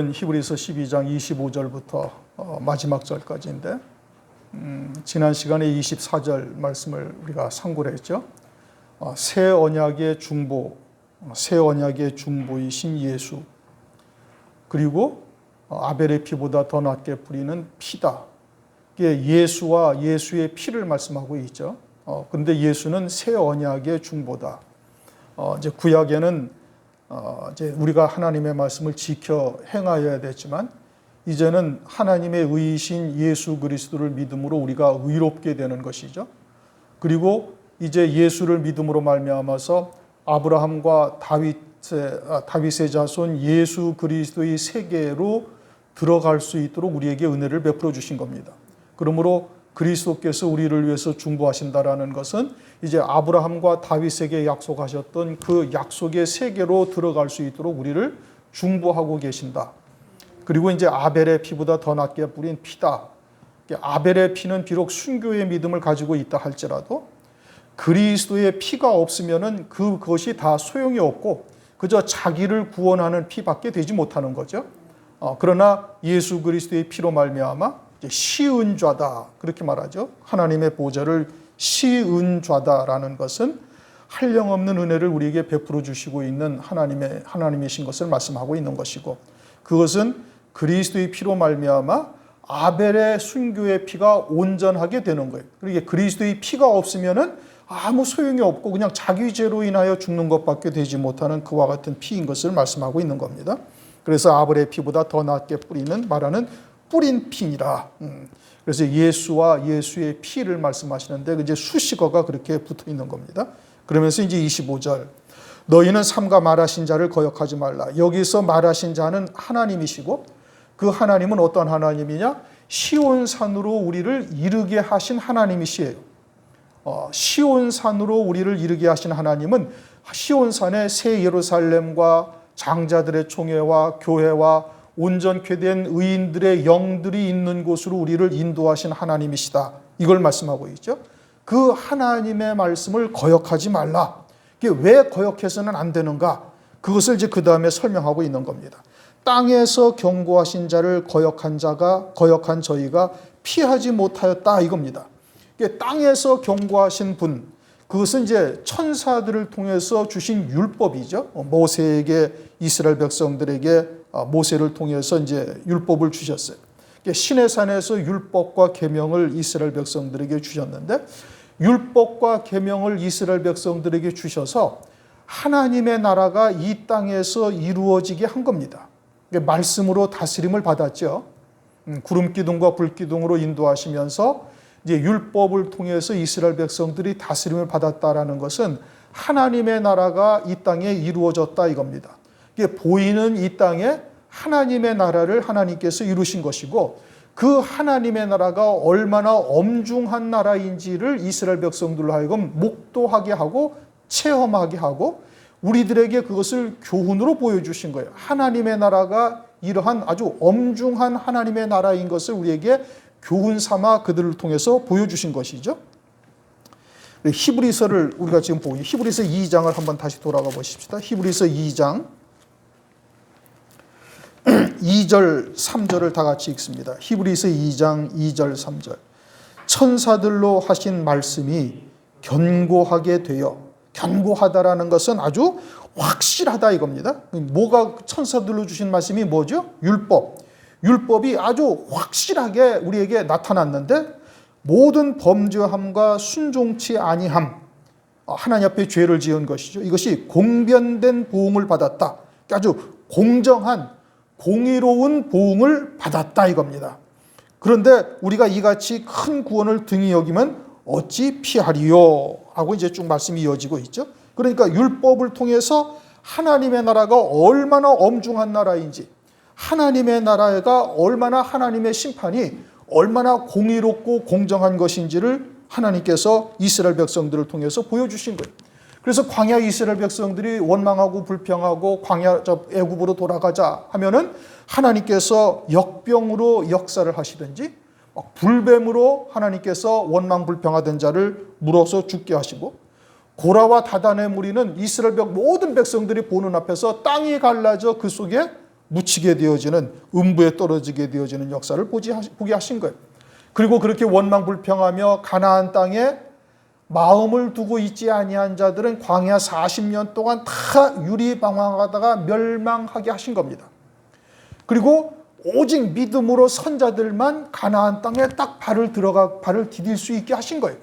히브리서 12장 25절부터 마지막 절까지인데 지난 시간에 24절 말씀을 우리가 상고를 했죠. 새 언약의 중보, 새 언약의 중보이신 예수, 그리고 아벨의 피보다 더 낫게 뿌리는 피다. 이게 예수와 예수의 피를 말씀하고 있죠. 그런데 예수는 새 언약의 중보다. 이제 구약에는 이제 우리가 하나님의 말씀을 지켜 행하여야 되지만 이제는 하나님의 의이신 예수 그리스도를 믿음으로 우리가 의롭게 되는 것이죠. 그리고 이제 예수를 믿음으로 말미암아서 아브라함과 다윗의 자손 예수 그리스도의 세계로 들어갈 수 있도록 우리에게 은혜를 베풀어 주신 겁니다. 그러므로 그리스도께서 우리를 위해서 중보하신다라는 것은 이제 아브라함과 다윗에게 약속하셨던 그 약속의 세계로 들어갈 수 있도록 우리를 중보하고 계신다. 그리고 이제 아벨의 피보다 더 낫게 뿌린 피다. 아벨의 피는 비록 순교의 믿음을 가지고 있다 할지라도 그리스도의 피가 없으면은 그것이 다 소용이 없고 그저 자기를 구원하는 피밖에 되지 못하는 거죠. 그러나 예수 그리스도의 피로 말미암아 시은 좌다 그렇게 말하죠. 하나님의 보좌를 시은 좌다라는 것은 한량없는 은혜를 우리에게 베풀어 주시고 있는 하나님이신 것을 말씀하고 있는 것이고, 그것은 그리스도의 피로 말미암아 아벨의 순교의 피가 온전하게 되는 거예요. 그러니까 그리스도의 피가 없으면은 아무 소용이 없고 그냥 자기 죄로 인하여 죽는 것밖에 되지 못하는 그와 같은 피인 것을 말씀하고 있는 겁니다. 그래서 아벨의 피보다 더 낫게 말하는 뿌린 피니라. 그래서 예수와 예수의 피를 말씀하시는데 이제 수식어가 그렇게 붙어 있는 겁니다. 그러면서 이제 25절, 너희는 삼가 말하신 자를 거역하지 말라. 여기서 말하신 자는 하나님이시고 그 하나님은 어떤 하나님이냐? 시온산으로 우리를 이르게 하신 하나님이시에요. 시온산으로 우리를 이르게 하신 하나님은 시온산의 새 예루살렘과 장자들의 총회와 교회와 온전케 된 의인들의 영들이 있는 곳으로 우리를 인도하신 하나님이시다. 이걸 말씀하고 있죠. 그 하나님의 말씀을 거역하지 말라. 이게 왜 거역해서는 안 되는가? 그것을 이제 그 다음에 설명하고 있는 겁니다. 땅에서 경고하신 자를 거역한 저희가 피하지 못하였다 이겁니다. 이게 땅에서 경고하신 분, 그것은 이제 천사들을 통해서 주신 율법이죠. 모세에게 이스라엘 백성들에게 모세를 통해서 이제 율법을 주셨어요. 신의 산에서 율법과 계명을 이스라엘 백성들에게 주셨는데 율법과 계명을 이스라엘 백성들에게 주셔서 하나님의 나라가 이 땅에서 이루어지게 한 겁니다. 말씀으로 다스림을 받았죠. 구름 기둥과 불 기둥으로 인도하시면서 이제 율법을 통해서 이스라엘 백성들이 다스림을 받았다라는 것은 하나님의 나라가 이 땅에 이루어졌다 이겁니다. 이게 보이는 이 땅에 하나님의 나라를 하나님께서 이루신 것이고 그 하나님의 나라가 얼마나 엄중한 나라인지를 이스라엘 백성들로 하여금 목도하게 하고 체험하게 하고 우리들에게 그것을 교훈으로 보여주신 거예요. 하나님의 나라가 이러한 아주 엄중한 하나님의 나라인 것을 우리에게 교훈 삼아 그들을 통해서 보여주신 것이죠. 히브리서를 우리가 지금 보고 히브리서 2장을 한번 다시 돌아가 보십시다. 히브리서 2장 2절 3절을 다 같이 읽습니다. 히브리서 2장 2절 3절, 천사들로 하신 말씀이 견고하게 되어, 견고하다라는 것은 아주 확실하다 이겁니다. 뭐가 천사들로 주신 말씀이 뭐죠? 율법이 아주 확실하게 우리에게 나타났는데 모든 범죄함과 순종치 아니함, 하나님 앞에 죄를 지은 것이죠. 이것이 공변된 보응을 받았다. 아주 공정한 공의로운 보응을 받았다 이겁니다. 그런데 우리가 이같이 큰 구원을 등히 여기면 어찌 피하리요 하고 이제 쭉 말씀이 이어지고 있죠. 그러니까 율법을 통해서 하나님의 나라가 얼마나 엄중한 나라인지, 하나님의 나라가 얼마나 하나님의 심판이 얼마나 공의롭고 공정한 것인지를 하나님께서 이스라엘 백성들을 통해서 보여주신 거예요. 그래서 광야 이스라엘 백성들이 원망하고 불평하고 광야 애굽으로 돌아가자 하면은 하나님께서 역병으로 역사를 하시든지 불뱀으로 하나님께서 원망 불평하던 자를 물어서 죽게 하시고 고라와 다단의 무리는 이스라엘 모든 백성들이 보는 앞에서 땅이 갈라져 그 속에 묻히게 되어지는, 음부에 떨어지게 되어지는 역사를 보게 하신 거예요. 그리고 그렇게 원망불평하며 가나안 땅에 마음을 두고 있지 아니한 자들은 광야 40년 동안 다 유리방황하다가 멸망하게 하신 겁니다. 그리고 오직 믿음으로 선 자들만 가나안 땅에 딱 발을 디딜 수 있게 하신 거예요.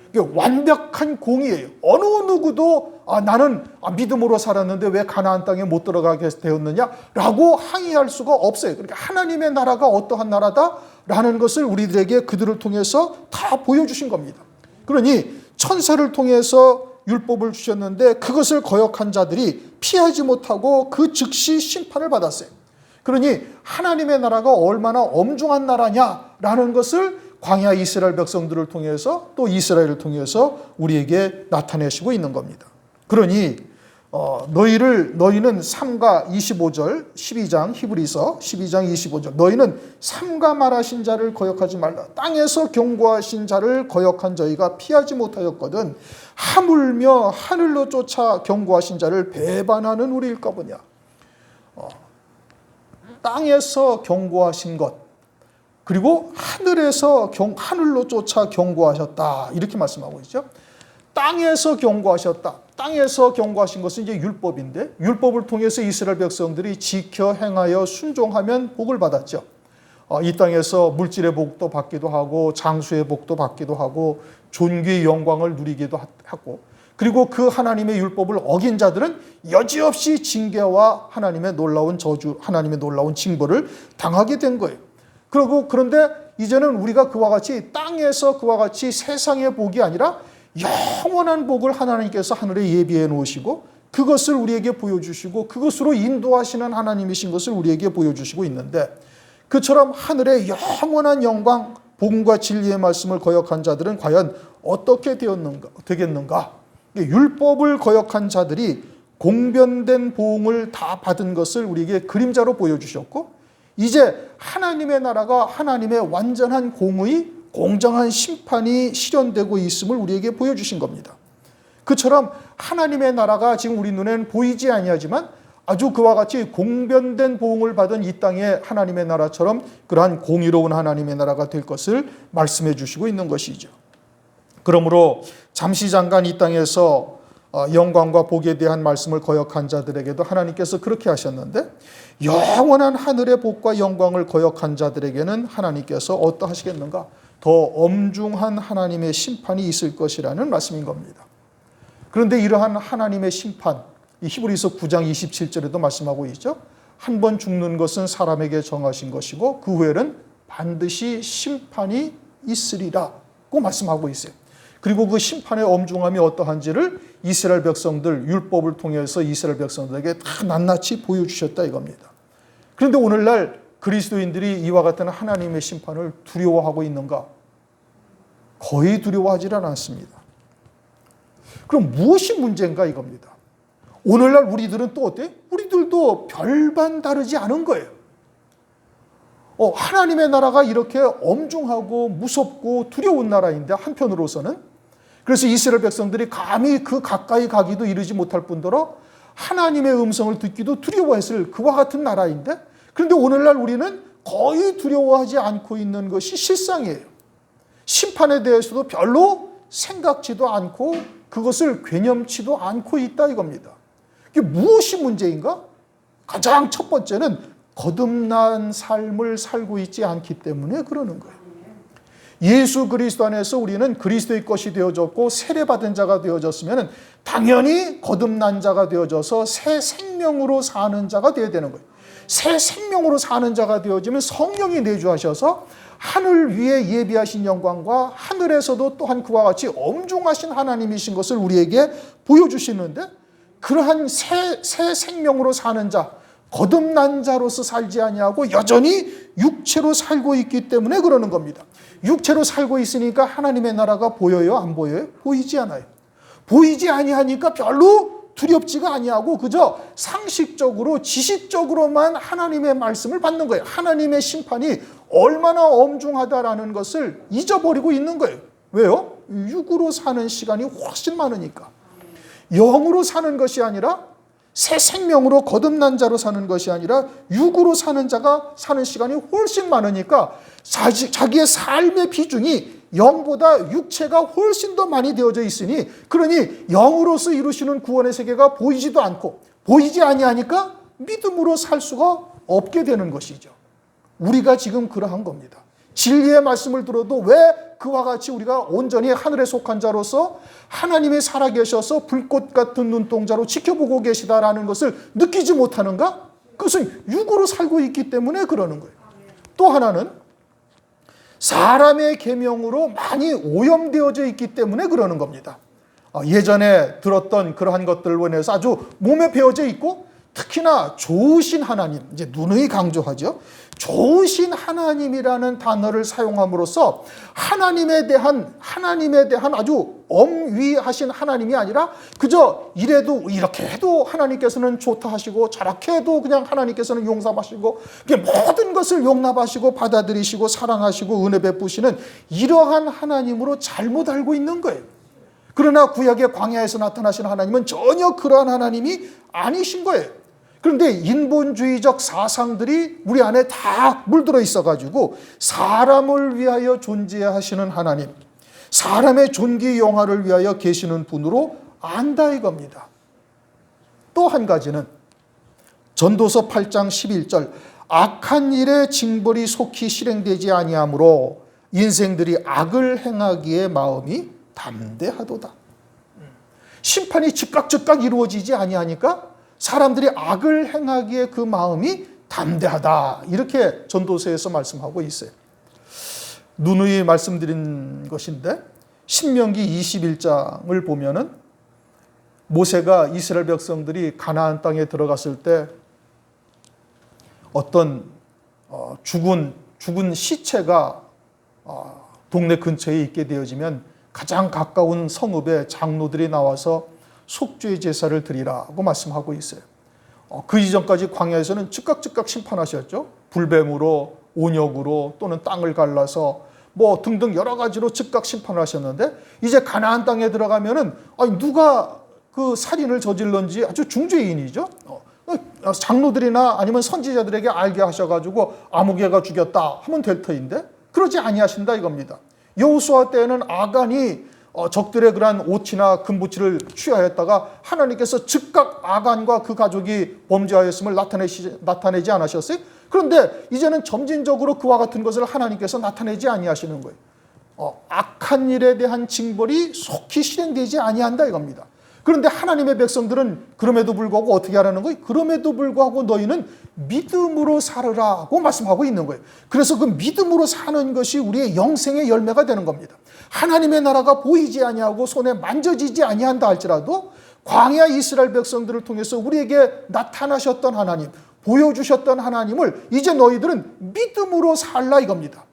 이게 완벽한 공의예요. 어느 누구도 나는 믿음으로 살았는데 왜 가나안 땅에 못 들어가게 되었느냐라고 항의할 수가 없어요. 그러니까 하나님의 나라가 어떠한 나라다라는 것을 우리들에게 그들을 통해서 다 보여주신 겁니다. 그러니 천사를 통해서 율법을 주셨는데 그것을 거역한 자들이 피하지 못하고 그 즉시 심판을 받았어요. 그러니 하나님의 나라가 얼마나 엄중한 나라냐라는 것을 광야 이스라엘 백성들을 통해서 또 이스라엘을 통해서 우리에게 나타내시고 있는 겁니다. 그러니 너희는 삼가 25절 12장 히브리서 12장 25절 너희는 삼가 말하신 자를 거역하지 말라. 땅에서 경고하신 자를 거역한 저희가 피하지 못하였거든 하물며 하늘로 쫓아 경고하신 자를 배반하는 우리일까 보냐. 땅에서 경고하신 것 그리고 하늘에서 하늘로 쫓아 경고하셨다 이렇게 말씀하고 있죠. 땅에서 경고하셨다. 땅에서 경고하신 것은 이제 율법인데 율법을 통해서 이스라엘 백성들이 지켜 행하여 순종하면 복을 받았죠. 이 땅에서 물질의 복도 받기도 하고 장수의 복도 받기도 하고 존귀의 영광을 누리기도 하고 그리고 그 하나님의 율법을 어긴 자들은 여지없이 징계와 하나님의 놀라운 저주, 하나님의 놀라운 징벌을 당하게 된 거예요. 그런데 이제는 우리가 그와 같이 땅에서 그와 같이 세상의 복이 아니라 영원한 복을 하나님께서 하늘에 예비해 놓으시고 그것을 우리에게 보여주시고 그것으로 인도하시는 하나님이신 것을 우리에게 보여주시고 있는데 그처럼 하늘의 영원한 영광, 복음과 진리의 말씀을 거역한 자들은 과연 어떻게 되겠는가? 율법을 거역한 자들이 공변된 보응을 다 받은 것을 우리에게 그림자로 보여주셨고 이제 하나님의 나라가 하나님의 완전한 공의, 공정한 심판이 실현되고 있음을 우리에게 보여주신 겁니다. 그처럼 하나님의 나라가 지금 우리 눈에는 보이지 아니하지만 아주 그와 같이 공변된 보응을 받은 이 땅의 하나님의 나라처럼 그러한 공의로운 하나님의 나라가 될 것을 말씀해 주시고 있는 것이죠. 그러므로 잠시 잠깐 이 땅에서 영광과 복에 대한 말씀을 거역한 자들에게도 하나님께서 그렇게 하셨는데 영원한 하늘의 복과 영광을 거역한 자들에게는 하나님께서 어떠하시겠는가? 더 엄중한 하나님의 심판이 있을 것이라는 말씀인 겁니다. 그런데 이러한 하나님의 심판, 이 히브리서 9장 27절에도 말씀하고 있죠. 한 번 죽는 것은 사람에게 정하신 것이고 그 후에는 반드시 심판이 있으리라고 말씀하고 있어요. 그리고 그 심판의 엄중함이 어떠한지를 이스라엘 백성들, 율법을 통해서 이스라엘 백성들에게 다 낱낱이 보여주셨다 이겁니다. 그런데 오늘날 그리스도인들이 이와 같은 하나님의 심판을 두려워하고 있는가? 거의 두려워하지 않습니다. 그럼 무엇이 문제인가 이겁니다. 오늘날 우리들은 또 어때요? 우리들도 별반 다르지 않은 거예요. 하나님의 나라가 이렇게 엄중하고 무섭고 두려운 나라인데 한편으로서는 그래서 이스라엘 백성들이 감히 그 가까이 가기도 이르지 못할 뿐더러 하나님의 음성을 듣기도 두려워했을 그와 같은 나라인데 그런데 오늘날 우리는 거의 두려워하지 않고 있는 것이 실상이에요. 심판에 대해서도 별로 생각지도 않고 그것을 괴념치도 않고 있다 이겁니다. 이게 무엇이 문제인가? 가장 첫 번째는 거듭난 삶을 살고 있지 않기 때문에 그러는 거예요. 예수 그리스도 안에서 우리는 그리스도의 것이 되어졌고 세례받은 자가 되어졌으면 당연히 거듭난 자가 되어져서 새 생명으로 사는 자가 되어야 되는 거예요. 새 생명으로 사는 자가 되어지면 성령이 내주하셔서 하늘 위에 예비하신 영광과 하늘에서도 또한 그와 같이 엄중하신 하나님이신 것을 우리에게 보여주시는데 그러한 새 생명으로 사는 자, 거듭난 자로서 살지 아니하고 여전히 육체로 살고 있기 때문에 그러는 겁니다. 육체로 살고 있으니까 하나님의 나라가 보여요? 안 보여요? 보이지 않아요. 보이지 아니하니까 별로 두렵지가 아니하고 그저 상식적으로 지식적으로만 하나님의 말씀을 받는 거예요. 하나님의 심판이 얼마나 엄중하다라는 것을 잊어버리고 있는 거예요. 왜요? 육으로 사는 시간이 훨씬 많으니까. 영으로 사는 것이 아니라 새 생명으로 거듭난 자로 사는 것이 아니라 육으로 사는 자가 사는 시간이 훨씬 많으니까 자기의 삶의 비중이 영보다 육체가 훨씬 더 많이 되어져 있으니, 그러니 영으로서 이루시는 구원의 세계가 보이지도 않고 보이지 아니하니까 믿음으로 살 수가 없게 되는 것이죠. 우리가 지금 그러한 겁니다. 진리의 말씀을 들어도 왜 그와 같이 우리가 온전히 하늘에 속한 자로서 하나님이 살아계셔서 불꽃 같은 눈동자로 지켜보고 계시다라는 것을 느끼지 못하는가? 그것은 육으로 살고 있기 때문에 그러는 거예요. 또 하나는 사람의 계명으로 많이 오염되어져 있기 때문에 그러는 겁니다. 예전에 들었던 그러한 것들로 인해서 아주 몸에 배어져 있고, 특히나 좋으신 하나님, 이제 누누이 강조하죠. 좋으신 하나님이라는 단어를 사용함으로써 하나님에 대한 아주 엄위하신 하나님이 아니라 그저 이래도 이렇게 해도 하나님께서는 좋다 하시고 저렇게 해도 그냥 하나님께서는 용서하시고 모든 것을 용납하시고 받아들이시고 사랑하시고 은혜 베푸시는 이러한 하나님으로 잘못 알고 있는 거예요. 그러나 구약의 광야에서 나타나신 하나님은 전혀 그러한 하나님이 아니신 거예요. 그런데 인본주의적 사상들이 우리 안에 다 물들어 있어가지고 사람을 위하여 존재하시는 하나님, 사람의 존귀 영화를 위하여 계시는 분으로 안다 이겁니다. 또 한 가지는 전도서 8장 11절 악한 일의 징벌이 속히 실행되지 아니하므로 인생들이 악을 행하기에 마음이 담대하도다. 심판이 즉각 이루어지지 아니하니까 사람들이 악을 행하기에 그 마음이 담대하다. 이렇게 전도서에서 말씀하고 있어요. 누누이 말씀드린 것인데 신명기 21장을 보면은 모세가 이스라엘 백성들이 가나안 땅에 들어갔을 때 어떤 죽은 시체가 동네 근처에 있게 되어지면 가장 가까운 성읍에 장로들이 나와서 속죄의 제사를 드리라고 말씀하고 있어요. 그 이전까지 광야에서는 즉각 심판하셨죠. 불뱀으로, 온역으로 또는 땅을 갈라서 뭐 등등 여러 가지로 즉각 심판을 하셨는데 이제 가나안 땅에 들어가면은 누가 그 살인을 저질렀는지 아주 중죄인이죠. 장로들이나 아니면 선지자들에게 알게 하셔가지고 아무개가 죽였다 하면 될 터인데 그러지 아니하신다 이겁니다. 여호수아 때에는 아간이 적들의 그러한 오티나 금부치를 취하였다가 하나님께서 즉각 아간과 그 가족이 범죄하였음을 나타내지 않으셨어요? 그런데 이제는 점진적으로 그와 같은 것을 하나님께서 나타내지 아니하시는 거예요. 악한 일에 대한 징벌이 속히 실행되지 아니한다 이겁니다. 그런데 하나님의 백성들은 그럼에도 불구하고 어떻게 하라는 거예요? 그럼에도 불구하고 너희는 믿음으로 살으라고 말씀하고 있는 거예요. 그래서 그 믿음으로 사는 것이 우리의 영생의 열매가 되는 겁니다. 하나님의 나라가 보이지 아니하고 손에 만져지지 아니한다 할지라도 광야 이스라엘 백성들을 통해서 우리에게 나타나셨던 하나님, 보여주셨던 하나님을 이제 너희들은 믿음으로 살라 이겁니다.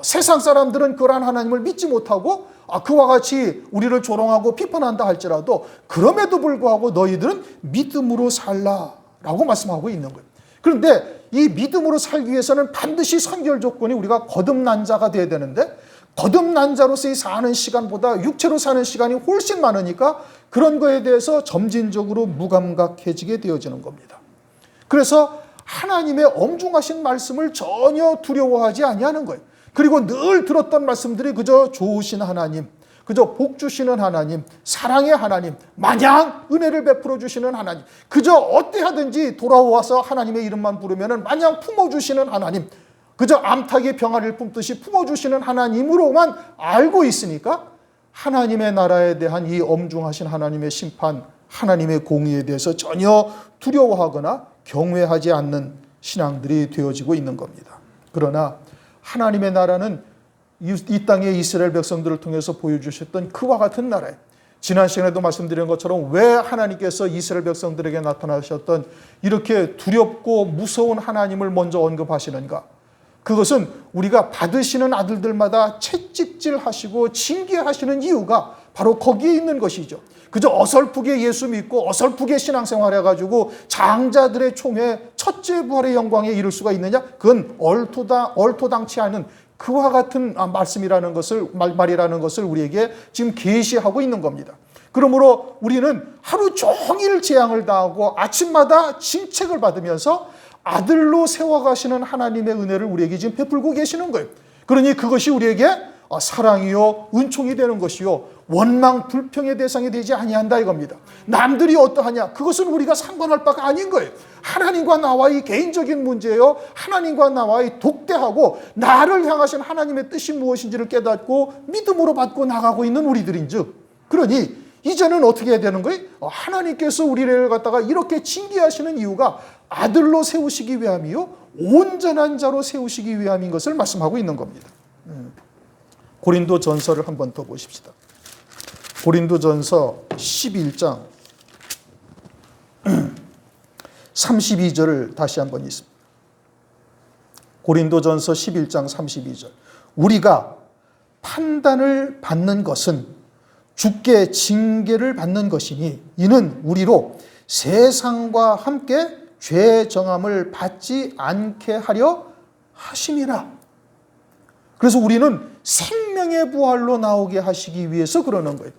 세상 사람들은 그러한 하나님을 믿지 못하고 그와 같이 우리를 조롱하고 비판한다 할지라도 그럼에도 불구하고 너희들은 믿음으로 살라라고 말씀하고 있는 거예요. 그런데 이 믿음으로 살기 위해서는 반드시 선결 조건이 우리가 거듭난 자가 되어야 되는데 거듭난 자로서의 사는 시간보다 육체로 사는 시간이 훨씬 많으니까 그런 거에 대해서 점진적으로 무감각해지게 되어지는 겁니다. 그래서 하나님의 엄중하신 말씀을 전혀 두려워하지 아니하는 거예요. 그리고 늘 들었던 말씀들이 그저 좋으신 하나님, 그저 복 주시는 하나님, 사랑의 하나님, 마냥 은혜를 베풀어 주시는 하나님, 그저 어때하든지 돌아와서 하나님의 이름만 부르면 마냥 품어주시는 하나님, 그저 암탉이 병아리를 품듯이 품어주시는 하나님으로만 알고 있으니까 하나님의 나라에 대한 이 엄중하신 하나님의 심판, 하나님의 공의에 대해서 전혀 두려워하거나 경외하지 않는 신앙들이 되어지고 있는 겁니다. 그러나 하나님의 나라는 이 땅의 이스라엘 백성들을 통해서 보여주셨던 그와 같은 나라예요. 지난 시간에도 말씀드린 것처럼 왜 하나님께서 이스라엘 백성들에게 나타나셨던 이렇게 두렵고 무서운 하나님을 먼저 언급하시는가? 그것은 우리가 받으시는 아들들마다 채찍질하시고 징계하시는 이유가 바로 거기에 있는 것이죠. 그저 어설프게 예수 믿고 어설프게 신앙생활 해가지고 장자들의 총회 첫째 부활의 영광에 이를 수가 있느냐? 그건 얼토당치 않은 그와 같은 말씀이라는 것을 말이라는 것을 우리에게 지금 계시하고 있는 겁니다. 그러므로 우리는 하루 종일 재앙을 당하고 아침마다 징책을 받으면서 아들로 세워가시는 하나님의 은혜를 우리에게 지금 베풀고 계시는 거예요. 그러니 그것이 우리에게 사랑이요 은총이 되는 것이요 원망 불평의 대상이 되지 아니한다 이겁니다. 남들이 어떠하냐 그것은 우리가 상관할 바가 아닌 거예요. 하나님과 나와의 개인적인 문제예요. 하나님과 나와의 독대하고 나를 향하신 하나님의 뜻이 무엇인지를 깨닫고 믿음으로 받고 나가고 있는 우리들인즉, 그러니 이제는 어떻게 해야 되는 거예요? 하나님께서 우리를 갖다가 이렇게 징계하시는 이유가 아들로 세우시기 위함이요 온전한 자로 세우시기 위함인 것을 말씀하고 있는 겁니다. 고린도전서를 한 번 더 보십시다. 고린도전서 11장 32절을 다시 한번 읽습니다. 고린도전서 11장 32절. 우리가 판단을 받는 것은 주께 징계를 받는 것이니 이는 우리로 세상과 함께 죄 정함을 받지 않게 하려 하심이라. 그래서 우리는 생명의 부활로 나오게 하시기 위해서 그러는 거예요.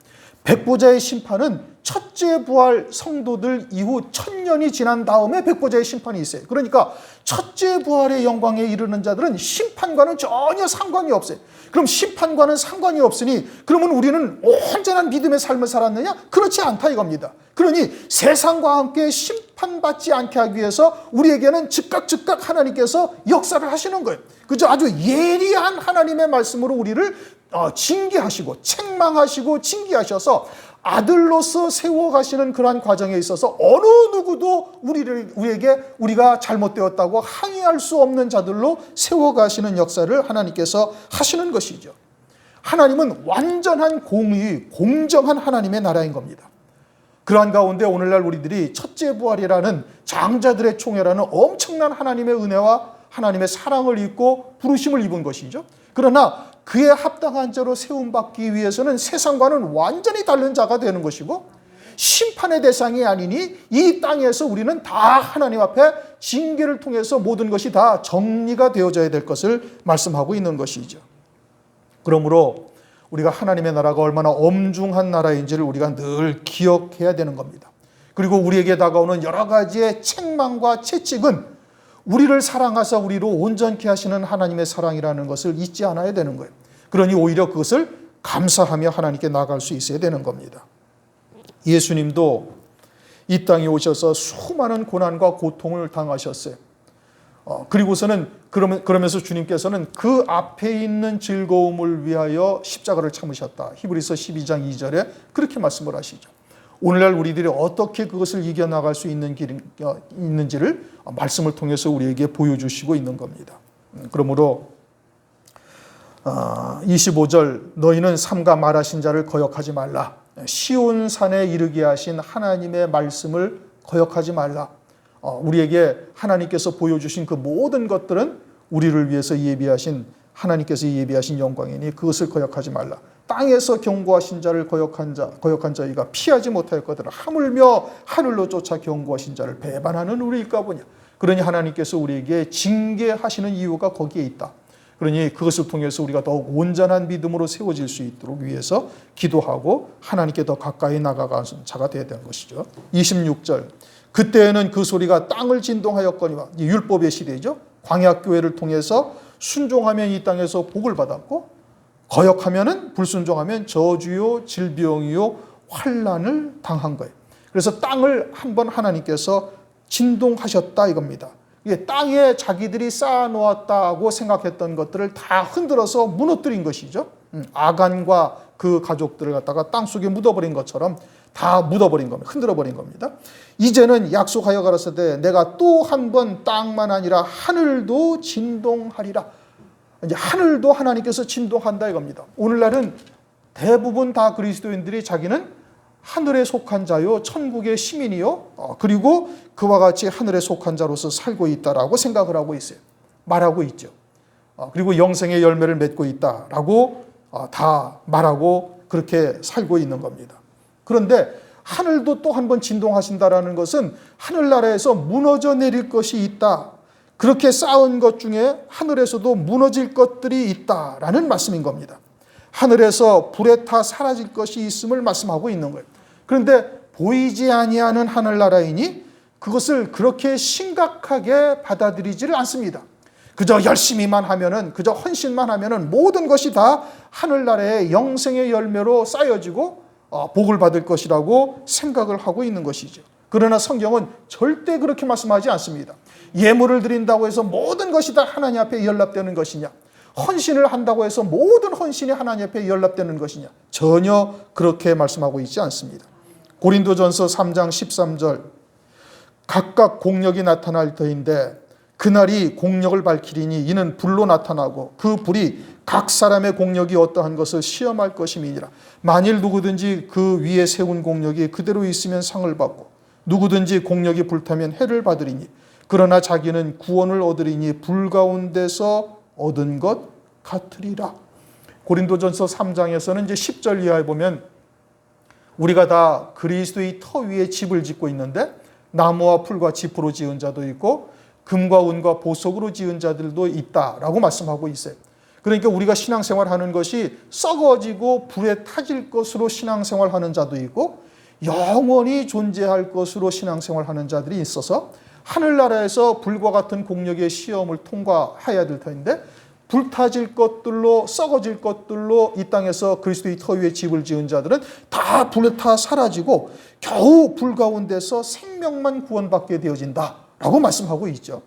백보자의 심판은 첫째 부활 성도들 이후 1000년이 지난 다음에 백보자의 심판이 있어요. 그러니까 첫째 부활의 영광에 이르는 자들은 심판과는 전혀 상관이 없어요. 그럼 심판과는 상관이 없으니 그러면 우리는 온전한 믿음의 삶을 살았느냐? 그렇지 않다 이겁니다. 그러니 세상과 함께 심판받지 않게 하기 위해서 우리에게는 즉각 하나님께서 역사를 하시는 거예요. 그죠? 아주 예리한 하나님의 말씀으로 우리를 징계하시고 책망하시고 징계하셔서 아들로서 세워가시는 그러한 과정에 있어서 어느 누구도 우리에게 우리가 잘못되었다고 항의할 수 없는 자들로 세워가시는 역사를 하나님께서 하시는 것이죠. 하나님은 완전한 공의, 공정한 하나님의 나라인 겁니다. 그러한 가운데 오늘날 우리들이 첫째 부활이라는 장자들의 총회라는 엄청난 하나님의 은혜와 하나님의 사랑을 입고 부르심을 입은 것이죠. 그러나 그에 합당한 자로 세움받기 위해서는 세상과는 완전히 다른 자가 되는 것이고 심판의 대상이 아니니 이 땅에서 우리는 다 하나님 앞에 징계를 통해서 모든 것이 다 정리가 되어져야 될 것을 말씀하고 있는 것이죠. 그러므로 우리가 하나님의 나라가 얼마나 엄중한 나라인지를 우리가 늘 기억해야 되는 겁니다. 그리고 우리에게 다가오는 여러 가지의 책망과 채찍은 우리를 사랑하사 우리로 온전케 하시는 하나님의 사랑이라는 것을 잊지 않아야 되는 거예요. 그러니 오히려 그것을 감사하며 하나님께 나아갈 수 있어야 되는 겁니다. 예수님도 이 땅에 오셔서 수많은 고난과 고통을 당하셨어요. 그리고서는 그러면서 주님께서는 그 앞에 있는 즐거움을 위하여 십자가를 참으셨다. 히브리서 12장 2절에 그렇게 말씀을 하시죠. 오늘날 우리들이 어떻게 그것을 이겨나갈 수 있는지를 말씀을 통해서 우리에게 보여주시고 있는 겁니다. 그러므로 25절 너희는 삼가 말하신 자를 거역하지 말라. 시온산에 이르게 하신 하나님의 말씀을 거역하지 말라. 우리에게 하나님께서 보여주신 그 모든 것들은 우리를 위해서 예비하신 하나님께서 예비하신 영광이니 그것을 거역하지 말라. 땅에서 경고하신 자를 거역한 자희가 피하지 못하였거든 하물며 하늘로 쫓아 경고하신 자를 배반하는 우리일까 보냐. 그러니 하나님께서 우리에게 징계하시는 이유가 거기에 있다. 그러니 그것을 통해서 우리가 더욱 온전한 믿음으로 세워질 수 있도록 위해서 기도하고 하나님께 더 가까이 나아가는 자가 되어야 되는 것이죠. 26절 그때에는 그 소리가 땅을 진동하였거니와 율법의 시대죠. 광야교회를 통해서 순종하면 이 땅에서 복을 받았고 거역하면은 불순종하면 저주요 질병이요 환난을 당한 거예요. 그래서 땅을 한번 하나님께서 진동하셨다 이겁니다. 이게 땅에 자기들이 쌓아놓았다고 생각했던 것들을 다 흔들어서 무너뜨린 것이죠. 아간과 그 가족들을 갖다가 땅속에 묻어버린 것처럼 다 묻어버린 겁니다. 흔들어버린 겁니다. 이제는 약속하여 가라사대 내가 또 한 번 땅만 아니라 하늘도 진동하리라. 이제 하늘도 하나님께서 진동한다 이겁니다. 오늘날은 대부분 다 그리스도인들이 자기는 하늘에 속한 자요 천국의 시민이요 그리고 그와 같이 하늘에 속한 자로서 살고 있다라고 생각을 하고 있어요. 말하고 있죠. 그리고 영생의 열매를 맺고 있다라고 다 말하고 그렇게 살고 있는 겁니다. 그런데 하늘도 또 한 번 진동하신다라는 것은 하늘나라에서 무너져 내릴 것이 있다. 그렇게 쌓은 것 중에 하늘에서도 무너질 것들이 있다라는 말씀인 겁니다. 하늘에서 불에 타 사라질 것이 있음을 말씀하고 있는 거예요. 그런데 보이지 아니하는 하늘나라이니 그것을 그렇게 심각하게 받아들이지를 않습니다. 그저 열심히만 하면은, 그저 헌신만 하면은 모든 것이 다 하늘나라의 영생의 열매로 쌓여지고 복을 받을 것이라고 생각을 하고 있는 것이죠. 그러나 성경은 절대 그렇게 말씀하지 않습니다. 예물을 드린다고 해서 모든 것이 다 하나님 앞에 연락되는 것이냐? 헌신을 한다고 해서 모든 헌신이 하나님 앞에 연락되는 것이냐? 전혀 그렇게 말씀하고 있지 않습니다. 고린도전서 3장 13절, 각각 공력이 나타날 터인데 그날이 공력을 밝히리니 이는 불로 나타나고 그 불이 각 사람의 공력이 어떠한 것을 시험할 것임이니라. 만일 누구든지 그 위에 세운 공력이 그대로 있으면 상을 받고 누구든지 공력이 불타면 해를 받으리니 그러나 자기는 구원을 얻으리니 불 가운데서 얻은 것 같으리라. 고린도전서 3장에서는 이제 10절 이하에 보면 우리가 다 그리스도의 터 위에 집을 짓고 있는데 나무와 풀과 짚으로 지은 자도 있고 금과 은과 보석으로 지은 자들도 있다라고 말씀하고 있어요. 그러니까 우리가 신앙생활하는 것이 썩어지고 불에 타질 것으로 신앙생활하는 자도 있고 영원히 존재할 것으로 신앙생활하는 자들이 있어서 하늘나라에서 불과 같은 공력의 시험을 통과해야 될 터인데 불타질 것들로, 썩어질 것들로 이 땅에서 그리스도의 터 위에 집을 지은 자들은 다 불에 타 사라지고 겨우 불 가운데서 생명만 구원받게 되어진다라고 말씀하고 있죠.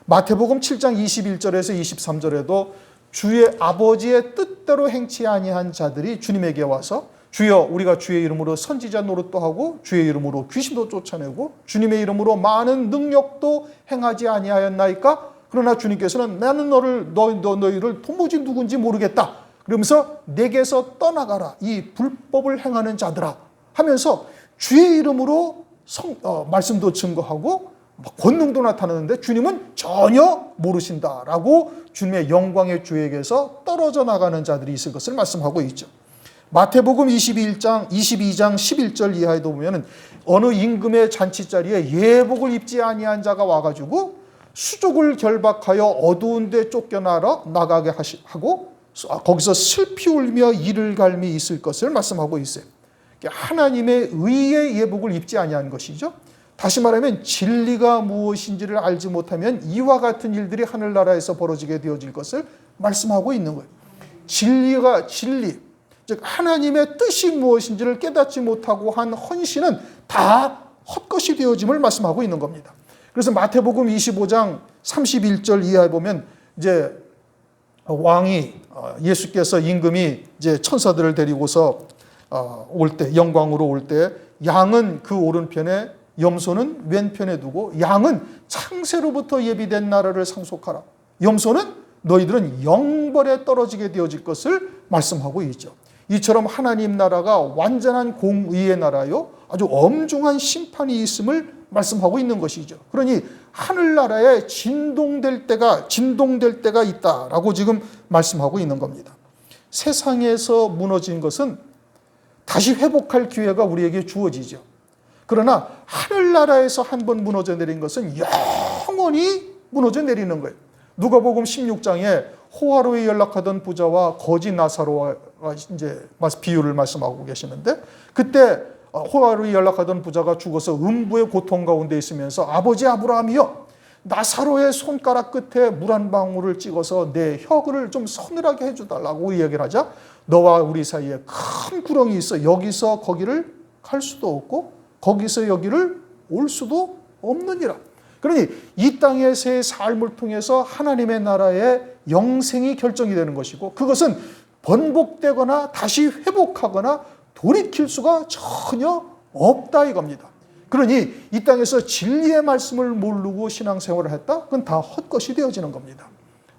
마태복음 7장 21절에서 23절에도 주의 아버지의 뜻대로 행치 아니한 자들이 주님에게 와서 주여, 우리가 주의 이름으로 선지자 노릇도 하고 주의 이름으로 귀신도 쫓아내고 주님의 이름으로 많은 능력도 행하지 아니하였나이까? 그러나 주님께서는 나는 너희를 도무지 누군지 모르겠다. 그러면서 내게서 떠나가라, 이 불법을 행하는 자들아 하면서 주의 이름으로 말씀도 증거하고 권능도 나타나는데 주님은 전혀 모르신다라고 주님의 영광의 주에게서 떨어져 나가는 자들이 있을 것을 말씀하고 있죠. 마태복음 22장 11절 이하에도 보면 어느 임금의 잔치자리에 예복을 입지 아니한 자가 와가지고 수족을 결박하여 어두운 데 쫓겨나가게 하고 거기서 슬피 울며 이를 갈미 있을 것을 말씀하고 있어요. 하나님의 의의 예복을 입지 아니한 것이죠. 다시 말하면 진리가 무엇인지를 알지 못하면 이와 같은 일들이 하늘나라에서 벌어지게 되어질 것을 말씀하고 있는 거예요. 진리, 즉 하나님의 뜻이 무엇인지를 깨닫지 못하고 한 헌신은 다 헛것이 되어짐을 말씀하고 있는 겁니다. 그래서 마태복음 25장 31절 이하에 보면 이제 왕이 예수께서 임금이 이제 천사들을 데리고서 올 때, 영광으로 올 때 양은 그 오른편에 염소는 왼편에 두고 양은 창세로부터 예비된 나라를 상속하라. 염소는 너희들은 영벌에 떨어지게 되어질 것을 말씀하고 있죠. 이처럼 하나님 나라가 완전한 공의의 나라요, 아주 엄중한 심판이 있음을 말씀하고 있는 것이죠. 그러니 하늘나라에 진동될 때가 있다라고 지금 말씀하고 있는 겁니다. 세상에서 무너진 것은 다시 회복할 기회가 우리에게 주어지죠. 그러나 하늘나라에서 한번 무너져 내린 것은 영원히 무너져 내리는 거예요. 누가복음 16장에 호화로에 연락하던 부자와 거지 나사로가 이제 비유를 말씀하고 계시는데, 그때 호화로에 연락하던 부자가 죽어서 음부의 고통 가운데 있으면서 아버지 아브라함이여, 나사로의 손가락 끝에 물 한 방울을 찍어서 내 혀를 좀 서늘하게 해주달라고 이야기를 하자, 너와 우리 사이에 큰 구렁이 있어 여기서 거기를 갈 수도 없고 거기서 여기를 올 수도 없느니라. 그러니 이 땅에서의 삶을 통해서 하나님의 나라의 영생이 결정이 되는 것이고, 그것은 번복되거나 다시 회복하거나 돌이킬 수가 전혀 없다 이겁니다. 그러니 이 땅에서 진리의 말씀을 모르고 신앙생활을 했다? 그건 다 헛것이 되어지는 겁니다.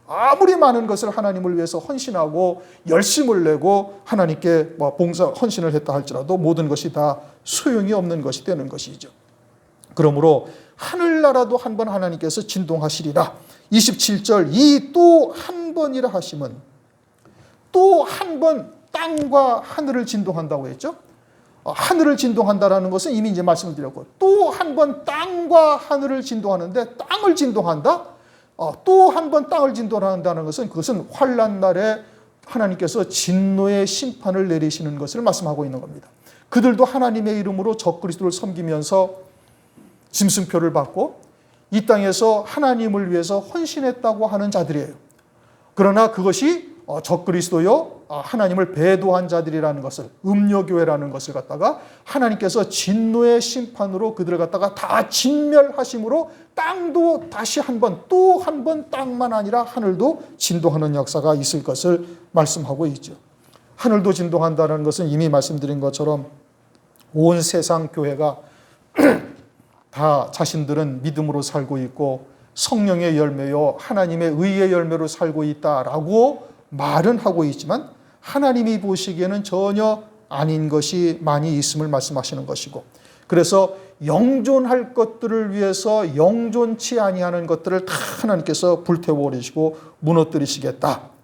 아무리 많은 것을 하나님을 위해서 헌신하고 열심을 내고 하나님께 봉사 헌신을 했다 할지라도 모든 것이 다 소용이 없는 것이 되는 것이죠. 그러므로 하늘나라도 한 번 하나님께서 진동하시리라. 27절, 이 또 한 번이라 하심은 또 한 번 땅과 하늘을 진동한다고 했죠. 하늘을 진동한다라는 것은 이미 이제 말씀을 드렸고, 또 한 번 땅과 하늘을 진동하는데 땅을 진동한다? 또 한 번 땅을 진동한다는 것은 그것은 환난 날에 하나님께서 진노의 심판을 내리시는 것을 말씀하고 있는 겁니다. 그들도 하나님의 이름으로 적그리스도를 섬기면서 짐승표를 받고 이 땅에서 하나님을 위해서 헌신했다고 하는 자들이에요. 그러나 그것이 적그리스도요 하나님을 배도한 자들이라는 것을, 음료교회라는 것을 갖다가 하나님께서 진노의 심판으로 그들을 갖다가 다 진멸하심으로 땅도 다시 한 번, 또 한 번 땅만 아니라 하늘도 진동하는 역사가 있을 것을 말씀하고 있죠. 하늘도 진동한다는 것은 이미 말씀드린 것처럼 온 세상 교회가 다 자신들은 믿음으로 살고 있고 성령의 열매요 하나님의 의의 열매로 살고 있다라고 말은 하고 있지만 하나님이 보시기에는 전혀 아닌 것이 많이 있음을 말씀하시는 것이고, 그래서 영존할 것들을 위해서 영존치 아니하는 것들을 다 하나님께서 불태워버리시고 무너뜨리시겠다.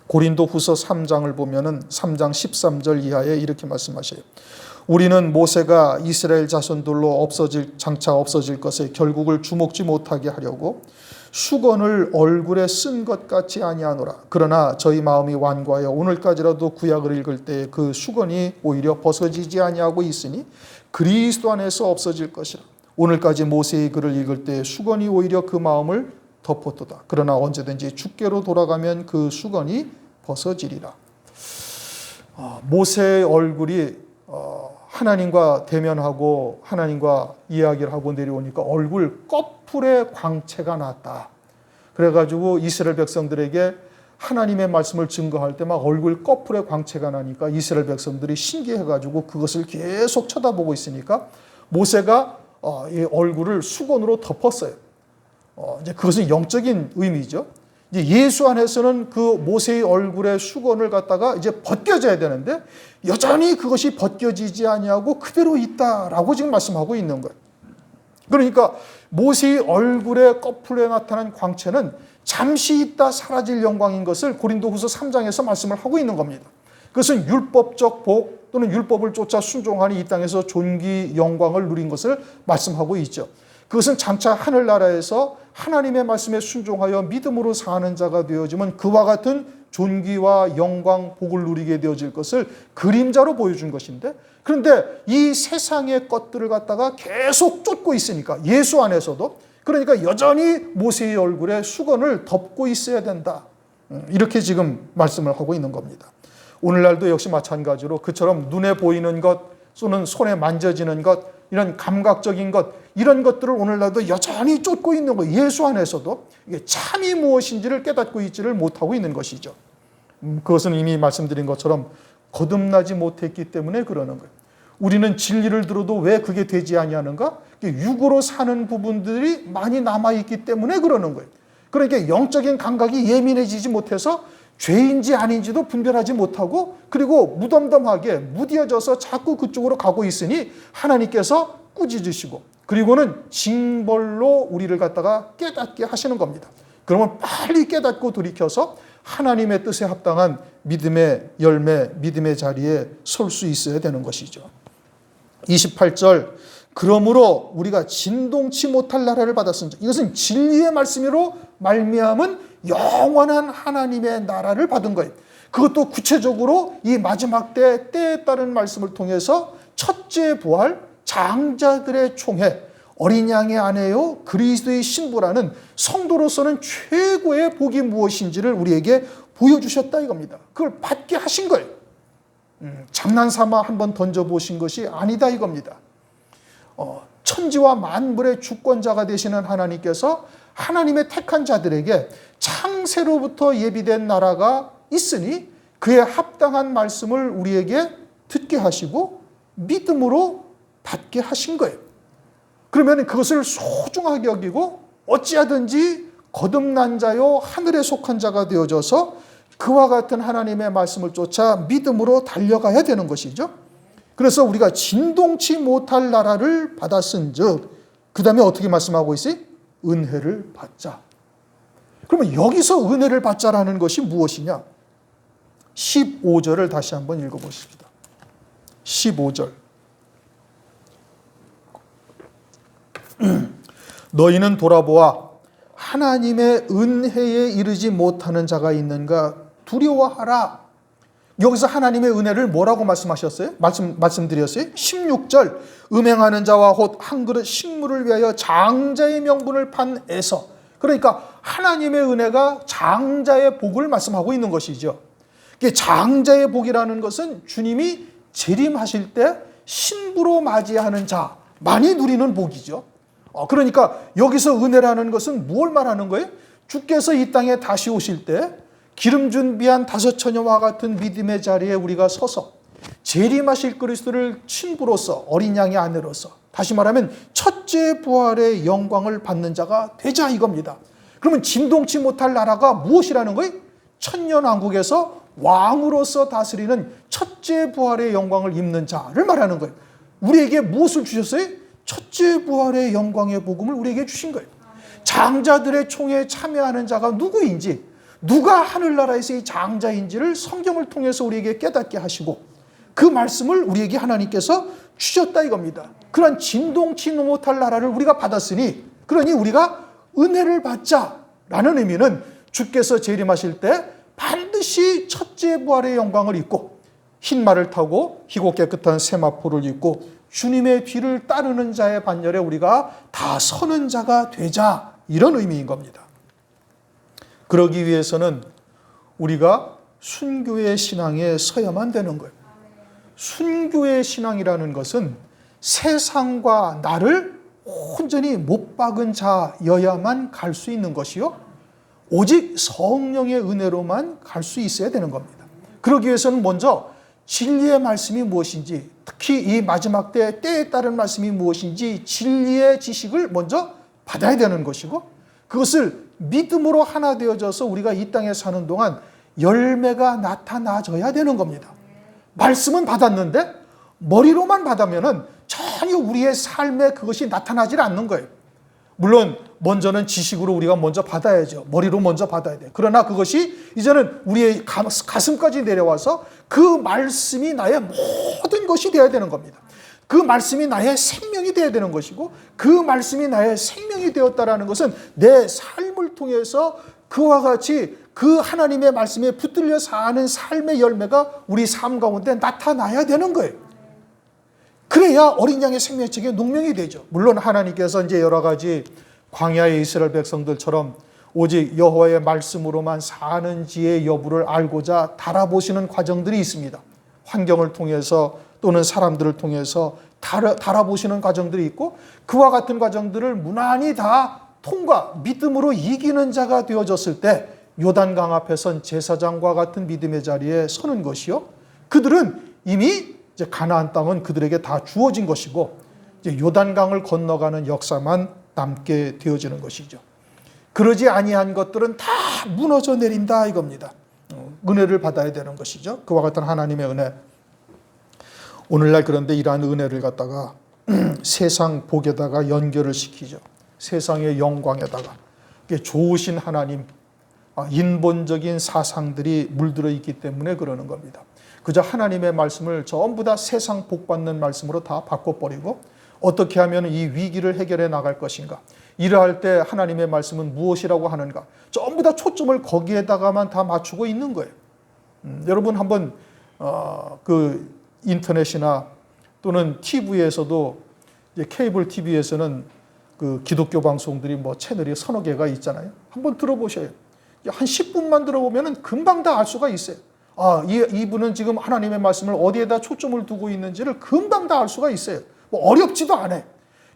고린도후서 3장을 보면은 3장 13절 이하에 이렇게 말씀하셔요. 우리는 모세가 이스라엘 자손들로 장차 없어질 것에 결국을 주목지 못하게 하려고 수건을 얼굴에 쓴 것 같이 아니하노라. 그러나 저희 마음이 완고하여 오늘까지라도 구약을 읽을 때 그 수건이 오히려 벗어지지 아니하고 있으니 그리스도 안에서 없어질 것이라. 오늘까지 모세의 글을 읽을 때 수건이 오히려 그 마음을 덮었도다. 그러나 언제든지 주께로 돌아가면 그 수건이 벗어지리라. 모세의 얼굴이 하나님과 대면하고 하나님과 이야기를 하고 내려오니까 얼굴 꺼풀에 광채가 났다. 그래가지고 이스라엘 백성들에게 하나님의 말씀을 증거할 때 막 얼굴 꺼풀에 광채가 나니까 이스라엘 백성들이 신기해가지고 그것을 계속 쳐다보고 있으니까 모세가 이 얼굴을 수건으로 덮었어요. 이제 그것은 영적인 의미죠. 이제 예수 안에서는 그 모세의 얼굴의 수건을 갖다가 이제 벗겨져야 되는데 여전히 그것이 벗겨지지 아니하고 그대로 있다라고 지금 말씀하고 있는 거예요. 그러니까 모세의 얼굴에 꺼풀에 나타난 광채는 잠시 있다 사라질 영광인 것을 고린도후서 3장에서 말씀을 하고 있는 겁니다. 그것은 율법적 복 또는 율법을 쫓아 순종하니 이 땅에서 존귀 영광을 누린 것을 말씀하고 있죠. 그것은 장차 하늘나라에서 하나님의 말씀에 순종하여 믿음으로 사는 자가 되어지면 그와 같은 존귀와 영광, 복을 누리게 되어질 것을 그림자로 보여준 것인데, 그런데 이 세상의 것들을 갖다가 계속 쫓고 있으니까 예수 안에서도, 그러니까 여전히 모세의 얼굴에 수건을 덮고 있어야 된다. 이렇게 지금 말씀을 하고 있는 겁니다. 오늘날도 역시 마찬가지로 그처럼 눈에 보이는 것 또는 손에 만져지는 것, 이런 감각적인 것, 이런 것들을 오늘날도 여전히 쫓고 있는 거예요. 예수 안에서도 이게 참이 무엇인지를 깨닫고 있지를 못하고 있는 것이죠. 그것은 이미 말씀드린 것처럼 거듭나지 못했기 때문에 그러는 거예요. 우리는 진리를 들어도 왜 그게 되지 아니하는가? 육으로 사는 부분들이 많이 남아있기 때문에 그러는 거예요. 그러니까 영적인 감각이 예민해지지 못해서 죄인지 아닌지도 분별하지 못하고, 그리고 무덤덤하게 무뎌져서 자꾸 그쪽으로 가고 있으니 하나님께서 꾸짖으시고 그리고는 징벌로 우리를 갖다가 깨닫게 하시는 겁니다. 그러면 빨리 깨닫고 돌이켜서 하나님의 뜻에 합당한 믿음의 열매, 믿음의 자리에 설 수 있어야 되는 것이죠. 28절, 그러므로 우리가 진동치 못할 나라를 받았은즉, 이것은 진리의 말씀으로 말미암은 영원한 하나님의 나라를 받은 거예요. 그것도 구체적으로 이 마지막 때에 따른 말씀을 통해서 첫째 부활, 장자들의 총회, 어린 양의 아내요 그리스도의 신부라는 성도로서는 최고의 복이 무엇인지를 우리에게 보여주셨다 이겁니다. 그걸 받게 하신 거예요. 장난삼아 한번 던져보신 것이 아니다 이겁니다. 천지와 만물의 주권자가 되시는 하나님께서 하나님의 택한 자들에게 창세로부터 예비된 나라가 있으니 그에 합당한 말씀을 우리에게 듣게 하시고 믿음으로 받게 하신 거예요. 그러면 그것을 소중하게 여기고 어찌하든지 거듭난 자요 하늘에 속한 자가 되어져서 그와 같은 하나님의 말씀을 쫓아 믿음으로 달려가야 되는 것이죠. 그래서 우리가 진동치 못할 나라를 받았은즉, 그 다음에 어떻게 말씀하고 있어요? 은혜를 받자. 그러면 여기서 은혜를 받자라는 것이 무엇이냐? 15절을 다시 한번 읽어보십시다. 15절. 너희는 돌아보아 하나님의 은혜에 이르지 못하는 자가 있는가 두려워하라. 여기서 하나님의 은혜를 뭐라고 말씀하셨어요? 말씀드렸어요. 16절 음행하는 자와 곧 한 그릇 식물을 위하여 장자의 명분을 판 에서. 그러니까 하나님의 은혜가 장자의 복을 말씀하고 있는 것이죠. 장자의 복이라는 것은 주님이 재림하실 때 신부로 맞이하는 자만이 누리는 복이죠. 그러니까 여기서 은혜라는 것은 무엇을 말하는 거예요? 주께서 이 땅에 다시 오실 때 기름 준비한 다섯 처녀와 같은 믿음의 자리에 우리가 서서 재림하실 그리스도를 신부로서 어린 양의 아내로서 다시 말하면 첫째 부활의 영광을 받는 자가 되자 이겁니다. 그러면 진동치 못할 나라가 무엇이라는 거예요? 천년왕국에서 왕으로서 다스리는 첫째 부활의 영광을 입는 자를 말하는 거예요. 우리에게 무엇을 주셨어요? 첫째 부활의 영광의 복음을 우리에게 주신 거예요. 장자들의 총에 참여하는 자가 누구인지, 누가 하늘나라에서 이 장자인지를 성경을 통해서 우리에게 깨닫게 하시고 그 말씀을 우리에게 하나님께서 주셨다 이겁니다. 그런 진동치 못할 나라를 우리가 받았으니, 그러니 우리가 은혜를 받자라는 의미는 주께서 재림하실 때 반드시 첫째 부활의 영광을 입고 흰 말을 타고 희고 깨끗한 세마포를 입고 주님의 뒤를 따르는 자의 반열에 우리가 다 서는 자가 되자, 이런 의미인 겁니다. 그러기 위해서는 우리가 순교의 신앙에 서야만 되는 거예요. 순교의 신앙이라는 것은 세상과 나를 온전히 못 박은 자여야만 갈 수 있는 것이요, 오직 성령의 은혜로만 갈 수 있어야 되는 겁니다. 그러기 위해서는 먼저 진리의 말씀이 무엇인지, 특히 이 마지막 때에 따른 말씀이 무엇인지 진리의 지식을 먼저 받아야 되는 것이고, 그것을 믿음으로 하나 되어져서 우리가 이 땅에 사는 동안 열매가 나타나져야 되는 겁니다. 말씀은 받았는데 머리로만 받으면은 전혀 우리의 삶에 그것이 나타나질 않는 거예요. 물론 먼저는 지식으로 우리가 먼저 받아야죠. 머리로 먼저 받아야 돼요. 그러나 그것이 이제는 우리의 가슴까지 내려와서 그 말씀이 나의 모든 것이 되어야 되는 겁니다. 그 말씀이 나의 생명이 되어야 되는 것이고, 그 말씀이 나의 생명이 되었다라는 것은 내 삶을 통해서 그와 같이 그 하나님의 말씀에 붙들려 사는 삶의 열매가 우리 삶 가운데 나타나야 되는 거예요. 그래야 어린 양의 생명책에 농명이 되죠. 물론 하나님께서 이제 여러 가지 광야의 이스라엘 백성들처럼 오직 여호와의 말씀으로만 사는지의 여부를 알고자 달아보시는 과정들이 있습니다. 환경을 통해서 또는 사람들을 통해서 달아보시는 과정들이 있고, 그와 같은 과정들을 무난히 다 통과, 믿음으로 이기는 자가 되어졌을 때 요단강 앞에 선 제사장과 같은 믿음의 자리에 서는 것이요, 그들은 이미 이제 가나안 땅은 그들에게 다 주어진 것이고 이제 요단강을 건너가는 역사만 남게 되어지는 것이죠. 그러지 아니한 것들은 다 무너져 내린다 이겁니다. 은혜를 받아야 되는 것이죠. 그와 같은 하나님의 은혜. 오늘날 그런데 이러한 은혜를 갖다가 세상 복에다가 연결을 시키죠. 세상의 영광에다가 좋으신 하나님, 인본적인 사상들이 물들어 있기 때문에 그러는 겁니다. 그저 하나님의 말씀을 전부 다 세상 복 받는 말씀으로 다 바꿔버리고 어떻게 하면 이 위기를 해결해 나갈 것인가, 이러할 때 하나님의 말씀은 무엇이라고 하는가, 전부 다 초점을 거기에다가만 다 맞추고 있는 거예요. 여러분 한번 그 인터넷이나 또는 TV에서도 이제 케이블 TV에서는 그 기독교 방송들이 뭐 채널이 서너 개가 있잖아요. 한번 들어보셔요. 한 10분만 들어보면 금방 다 알 수가 있어요. 이분은 지금 하나님의 말씀을 어디에다 초점을 두고 있는지를 금방 다 알 수가 있어요. 뭐 어렵지도 않아요.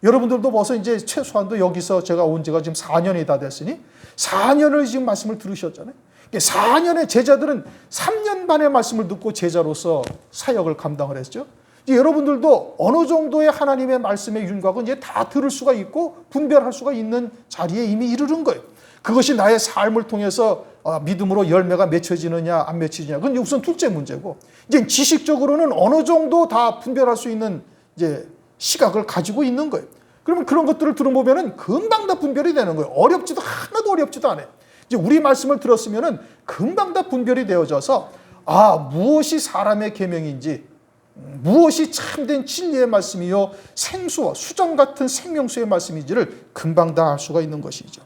여러분들도 벌써 이제 최소한도 여기서 제가 온 지가 지금 4년이 다 됐으니 4년을 지금 말씀을 들으셨잖아요. 4년의 제자들은 3년 반의 말씀을 듣고 제자로서 사역을 감당을 했죠. 이제 여러분들도 어느 정도의 하나님의 말씀의 윤곽은 이제 다 들을 수가 있고 분별할 수가 있는 자리에 이미 이르는 거예요. 그것이 나의 삶을 통해서 믿음으로 열매가 맺혀지느냐 안 맺혀지느냐, 그건 우선 둘째 문제고, 이제 지식적으로는 어느 정도 다 분별할 수 있는 이제 시각을 가지고 있는 거예요. 그러면 그런 것들을 들어보면은 금방 다 분별이 되는 거예요. 어렵지도 하나도 어렵지도 않아요. 이제 우리 말씀을 들었으면은 금방 다 분별이 되어져서 무엇이 사람의 계명인지, 무엇이 참된 진리의 말씀이요 생수와 수정 같은 생명수의 말씀인지를 금방 다 알 수가 있는 것이죠.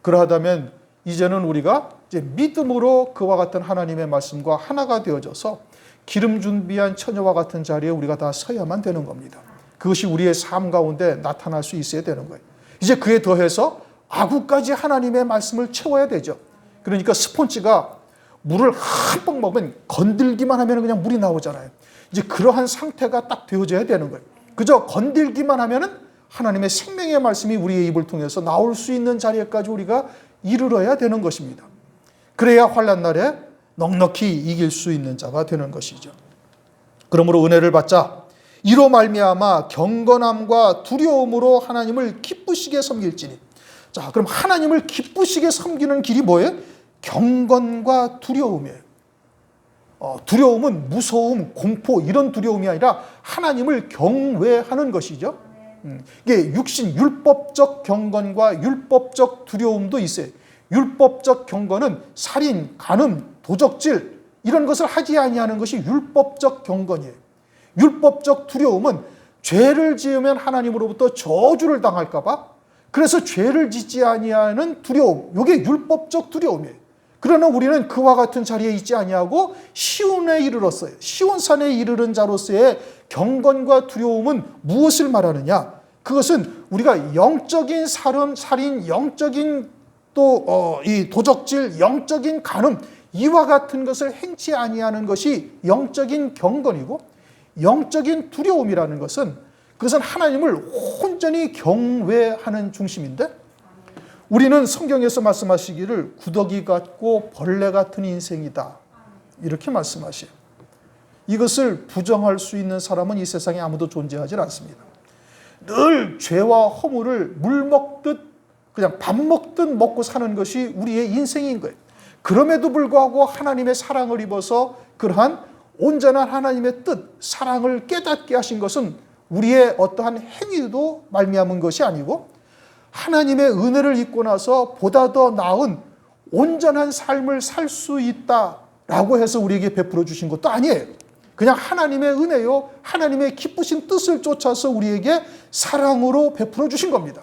그러하다면 이제는 우리가 이제 믿음으로 그와 같은 하나님의 말씀과 하나가 되어져서 기름 준비한 처녀와 같은 자리에 우리가 다 서야만 되는 겁니다. 그것이 우리의 삶 가운데 나타날 수 있어야 되는 거예요. 이제 그에 더해서 아구까지 하나님의 말씀을 채워야 되죠. 그러니까 스폰지가 물을 한 번 먹으면 건들기만 하면 그냥 물이 나오잖아요. 이제 그러한 상태가 딱 되어져야 되는 거예요. 그저 건들기만 하면은 하나님의 생명의 말씀이 우리의 입을 통해서 나올 수 있는 자리에까지 우리가 이르러야 되는 것입니다. 그래야 환난 날에 넉넉히 이길 수 있는 자가 되는 것이죠. 그러므로 은혜를 받자 이로 말미암아 경건함과 두려움으로 하나님을 기쁘시게 섬길지니. 자, 그럼 하나님을 기쁘시게 섬기는 길이 뭐예요? 경건과 두려움이에요. 두려움은 무서움, 공포 이런 두려움이 아니라 하나님을 경외하는 것이죠. 이게 육신 율법적 경건과 율법적 두려움도 있어요. 율법적 경건은 살인, 간음, 도적질 이런 것을 하지 아니하는 것이 율법적 경건이에요. 율법적 두려움은 죄를 지으면 하나님으로부터 저주를 당할까 봐 그래서 죄를 짓지 아니하는 두려움, 이게 율법적 두려움이에요. 그러나 우리는 그와 같은 자리에 있지 아니하고 시온에 이르렀어요. 시온산에 이르른 자로서의 경건과 두려움은 무엇을 말하느냐? 그것은 우리가 영적인 살인, 영적인 또 이 도적질, 영적인 간음 이와 같은 것을 행치 아니하는 것이 영적인 경건이고, 영적인 두려움이라는 것은 그것은 하나님을 온전히 경외하는 중심인데, 우리는 성경에서 말씀하시기를 구더기 같고 벌레 같은 인생이다 이렇게 말씀하셔요. 이것을 부정할 수 있는 사람은 이 세상에 아무도 존재하지 않습니다. 늘 죄와 허물을 물 먹듯 그냥 밥 먹듯 먹고 사는 것이 우리의 인생인 거예요. 그럼에도 불구하고 하나님의 사랑을 입어서 그러한 온전한 하나님의 뜻, 사랑을 깨닫게 하신 것은 우리의 어떠한 행위도 말미암은 것이 아니고 하나님의 은혜를 입고 나서 보다 더 나은 온전한 삶을 살 수 있다라고 해서 우리에게 베풀어 주신 것도 아니에요. 그냥 하나님의 은혜요, 하나님의 기쁘신 뜻을 쫓아서 우리에게 사랑으로 베풀어 주신 겁니다.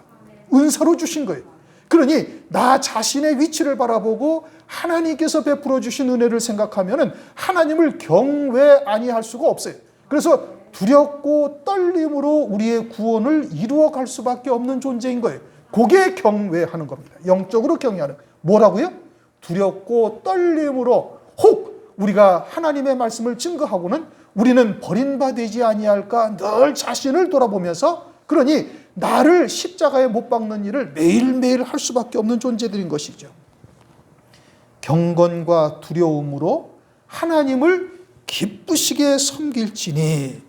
은사로 주신 거예요. 그러니 나 자신의 위치를 바라보고 하나님께서 베풀어 주신 은혜를 생각하면 하나님을 경외 아니할 수가 없어요. 그래서 두렵고 떨림으로 우리의 구원을 이루어 갈 수밖에 없는 존재인 거예요. 그게 경외하는 겁니다. 영적으로 경외하는. 뭐라고요? 두렵고 떨림으로 혹 우리가 하나님의 말씀을 증거하고는 우리는 버림받지 아니할까 늘 자신을 돌아보면서, 그러니 나를 십자가에 못 박는 일을 매일매일 할 수밖에 없는 존재들인 것이죠. 경건과 두려움으로 하나님을 기쁘시게 섬길지니,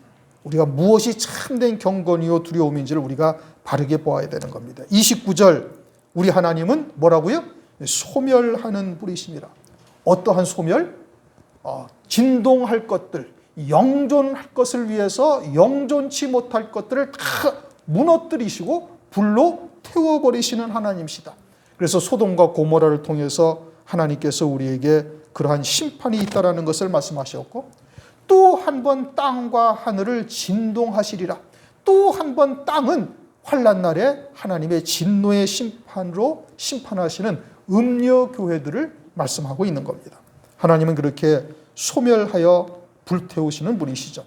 우리가 무엇이 참된 경건이요 두려움인지를 우리가 바르게 보아야 되는 겁니다. 29절, 우리 하나님은 뭐라고요? 소멸하는 분이십니다. 어떠한 소멸? 진동할 것들, 영존할 것을 위해서 영존치 못할 것들을 다 무너뜨리시고 불로 태워버리시는 하나님이시다. 그래서 소돔과 고모라를 통해서 하나님께서 우리에게 그러한 심판이 있다라는 것을 말씀하셨고, 또 한 번 땅과 하늘을 진동하시리라. 또 한 번 땅은 환난 날에 하나님의 진노의 심판으로 심판하시는 음녀 교회들을 말씀하고 있는 겁니다. 하나님은 그렇게 소멸하여 불태우시는 분이시죠.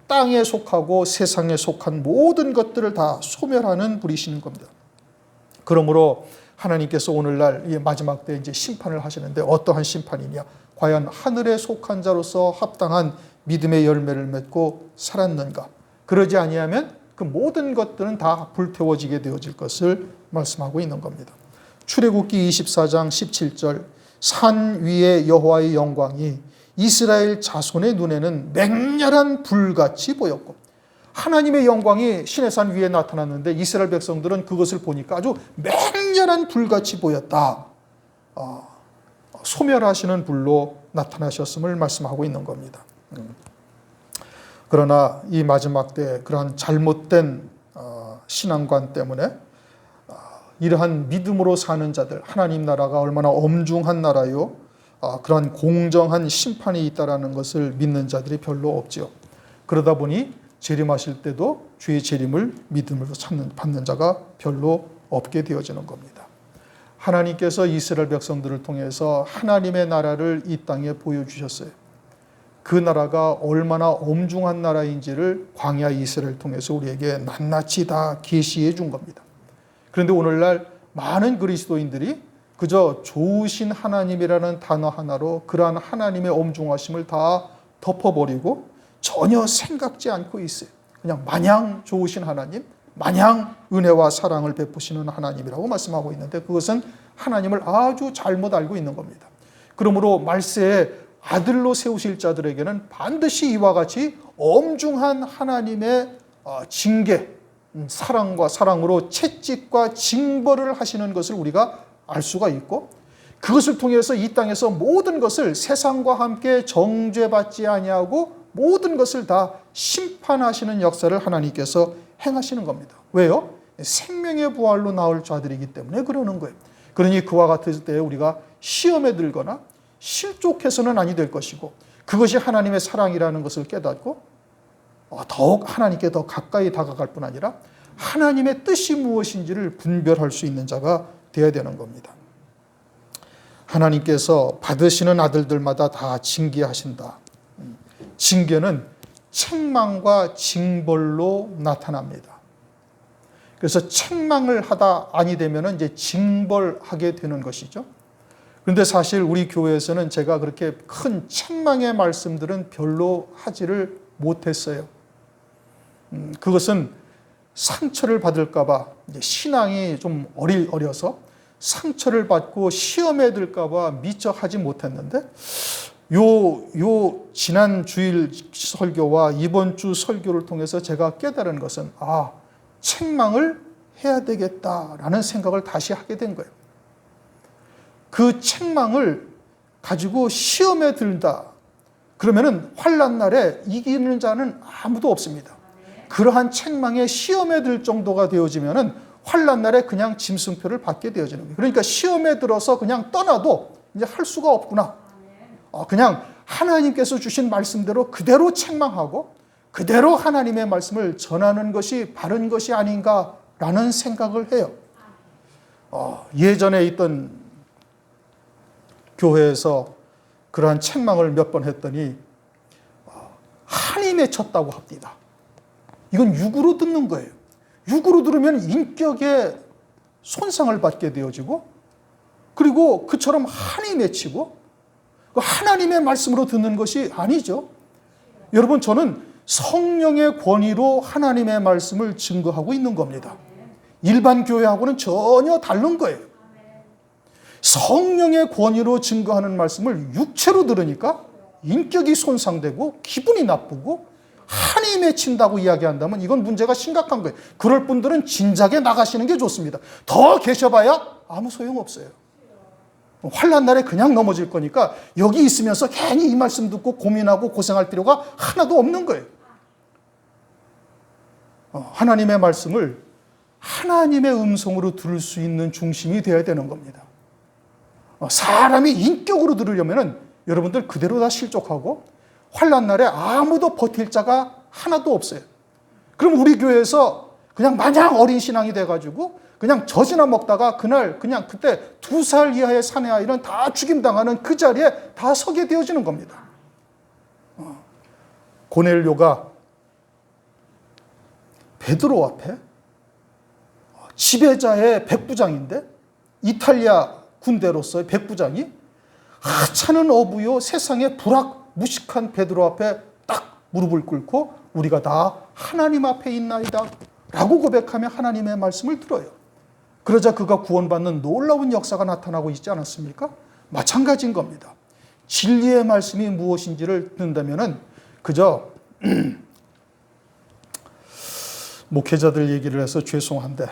땅에 속하고 세상에 속한 모든 것들을 다 소멸하는 분이시는 겁니다. 그러므로 하나님께서 오늘날 이 마지막 때 이제 심판을 하시는데, 어떠한 심판이냐? 과연 하늘에 속한 자로서 합당한 믿음의 열매를 맺고 살았는가? 그러지 아니하면 그 모든 것들은 다 불태워지게 되어질 것을 말씀하고 있는 겁니다. 출애굽기 24장 17절, 산 위에 여호와의 영광이 이스라엘 자손의 눈에는 맹렬한 불같이 보였고, 하나님의 영광이 시내산 위에 나타났는데 이스라엘 백성들은 그것을 보니까 아주 맹렬한 불같이 보였다. 소멸하시는 불로 나타나셨음을 말씀하고 있는 겁니다. 그러나 이 마지막 때 그러한 잘못된 신앙관 때문에 이러한 믿음으로 사는 자들, 하나님 나라가 얼마나 엄중한 나라요, 그러한 공정한 심판이 있다라는 것을 믿는 자들이 별로 없지요. 그러다 보니 재림하실 때도 주의 재림을 믿음으로 받는 자가 별로 없게 되어지는 겁니다. 하나님께서 이스라엘 백성들을 통해서 하나님의 나라를 이 땅에 보여주셨어요. 그 나라가 얼마나 엄중한 나라인지를 광야 이스라엘을 통해서 우리에게 낱낱이 다 계시해 준 겁니다. 그런데 오늘날 많은 그리스도인들이 그저 좋으신 하나님이라는 단어 하나로 그러한 하나님의 엄중하심을 다 덮어버리고 전혀 생각지 않고 있어요. 그냥 마냥 좋으신 하나님, 마냥 은혜와 사랑을 베푸시는 하나님이라고 말씀하고 있는데 그것은 하나님을 아주 잘못 알고 있는 겁니다. 그러므로 말세에 아들로 세우실 자들에게는 반드시 이와 같이 엄중한 하나님의 징계, 사랑과 사랑으로 채찍과 징벌을 하시는 것을 우리가 알 수가 있고 그것을 통해서 이 땅에서 모든 것을 세상과 함께 정죄받지 아니하고 모든 것을 다 심판하시는 역사를 하나님께서 행하시는 겁니다. 왜요? 생명의 부활로 나올 자들이기 때문에 그러는 거예요. 그러니 그와 같을 때 우리가 시험에 들거나 실족해서는 아니 될 것이고 그것이 하나님의 사랑이라는 것을 깨닫고 더욱 하나님께 더 가까이 다가갈 뿐 아니라 하나님의 뜻이 무엇인지를 분별할 수 있는 자가 되어야 되는 겁니다. 하나님께서 받으시는 아들들마다 다 징계하신다. 징계는 책망과 징벌로 나타납니다. 그래서 책망을 하다 아니 되면 이제 징벌하게 되는 것이죠. 그런데 사실 우리 교회에서는 제가 그렇게 큰 책망의 말씀들은 별로 하지를 못했어요. 그것은 상처를 받을까봐 신앙이 좀 어려서 상처를 받고 시험에 들까봐 미처 하지 못했는데 지난 주일 설교와 이번 주 설교를 통해서 제가 깨달은 것은 책망을 해야 되겠다라는 생각을 다시 하게 된 거예요. 그 책망을 가지고 시험에 들다 그러면은 환난 날에 이기는 자는 아무도 없습니다. 그러한 책망에 시험에 들 정도가 되어지면은 환난 날에 그냥 짐승표를 받게 되어지는 거예요. 그러니까 시험에 들어서 그냥 떠나도 이제 할 수가 없구나. 그냥 하나님께서 주신 말씀대로 그대로 책망하고 그대로 하나님의 말씀을 전하는 것이 바른 것이 아닌가라는 생각을 해요. 예전에 있던 교회에서 그러한 책망을 몇 번 했더니 한이 맺혔다고 합니다. 이건 육으로 듣는 거예요. 육으로 들으면 인격에 손상을 받게 되어지고 그리고 그처럼 한이 맺히고 하나님의 말씀으로 듣는 것이 아니죠. 여러분 저는 성령의 권위로 하나님의 말씀을 증거하고 있는 겁니다. 일반 교회하고는 전혀 다른 거예요. 성령의 권위로 증거하는 말씀을 육체로 들으니까 인격이 손상되고 기분이 나쁘고 한이 맺힌다고 이야기한다면 이건 문제가 심각한 거예요. 그럴 분들은 진작에 나가시는 게 좋습니다. 더 계셔봐야 아무 소용없어요. 환난 날에 그냥 넘어질 거니까 여기 있으면서 괜히 이 말씀 듣고 고민하고 고생할 필요가 하나도 없는 거예요. 하나님의 말씀을 하나님의 음성으로 들을 수 있는 중심이 되어야 되는 겁니다. 사람이 인격으로 들으려면 여러분들 그대로 다 실족하고 환난 날에 아무도 버틸 자가 하나도 없어요. 그럼 우리 교회에서 그냥 마냥 어린 신앙이 돼가지고 그냥 젖이나 먹다가 그날 그냥 그때 2살 이하의 사내 아이는 다 죽임당하는 그 자리에 다 서게 되어지는 겁니다. 고넬료가 베드로 앞에 지배자의 백부장인데 이탈리아 군대로서의 백부장이 하찮은 어부요 세상에 불악무식한 베드로 앞에 딱 무릎을 꿇고 우리가 다 하나님 앞에 있나이다 라고 고백하며 하나님의 말씀을 들어요. 그러자 그가 구원받는 놀라운 역사가 나타나고 있지 않았습니까? 마찬가지인 겁니다. 진리의 말씀이 무엇인지를 듣는다면 그저 목회자들 얘기를 해서 죄송한데